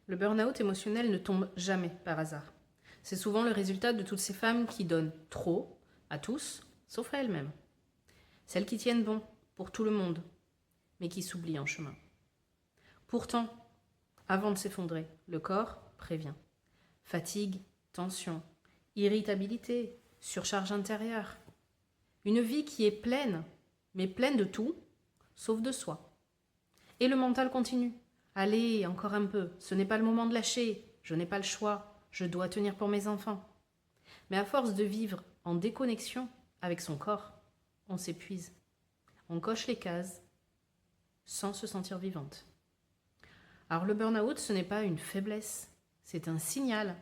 Le burn-out émotionnel ne tombe jamais par hasard. C'est souvent le résultat de toutes ces femmes qui donnent trop à tous, sauf à elles-mêmes. Celles qui tiennent bon pour tout le monde, mais qui s'oublient en chemin. Pourtant, avant de s'effondrer, le corps prévient. Fatigue, tension, irritabilité, surcharge intérieure. Une vie qui est pleine, mais pleine de tout, sauf de soi. Et le mental continue. Allez, encore un peu, ce n'est pas le moment de lâcher, je n'ai pas le choix, je dois tenir pour mes enfants. Mais à force de vivre en déconnexion avec son corps, on s'épuise. On coche les cases sans se sentir vivante. Alors le burn-out, ce n'est pas une faiblesse, c'est un signal,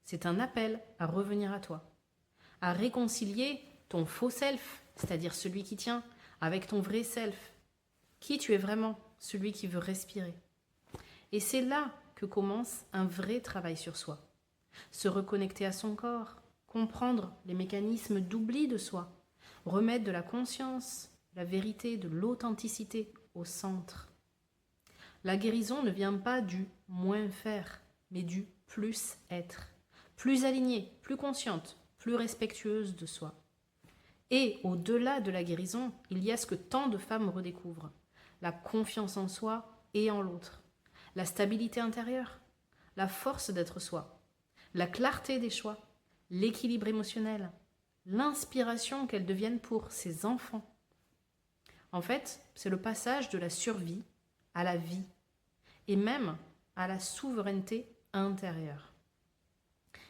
c'est un appel à revenir à toi, à réconcilier ton faux self, c'est-à-dire celui qui tient, avec ton vrai self. Qui tu es vraiment, celui qui veut respirer. Et c'est là que commence un vrai travail sur soi. Se reconnecter à son corps, comprendre les mécanismes d'oubli de soi, remettre de la conscience, la vérité, de l'authenticité au centre. La guérison ne vient pas du moins faire, mais du plus être, plus alignée, plus consciente, plus respectueuse de soi. Et au-delà de la guérison, il y a ce que tant de femmes redécouvrent, la confiance en soi et en l'autre, la stabilité intérieure, la force d'être soi, la clarté des choix, l'équilibre émotionnel, l'inspiration qu'elles deviennent pour ses enfants. En fait, c'est le passage de la survie à la vie et même à la souveraineté intérieure.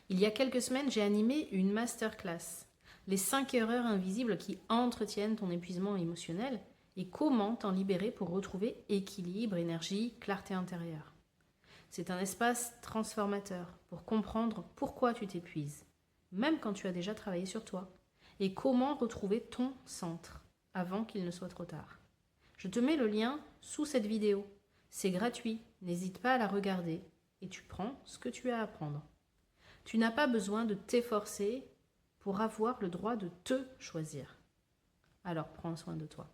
Il y a quelques semaines, j'ai animé une masterclass, les 5 erreurs invisibles qui entretiennent ton épuisement émotionnel et comment t'en libérer pour retrouver équilibre, énergie, clarté intérieure. C'est un espace transformateur pour comprendre pourquoi tu t'épuises, même quand tu as déjà travaillé sur toi, et comment retrouver ton centre avant qu'il ne soit trop tard. Je te mets le lien sous cette vidéo. C'est gratuit, n'hésite pas à la regarder et tu prends ce que tu as à prendre. Tu n'as pas besoin de t'efforcer pour avoir le droit de te choisir. Alors prends soin de toi.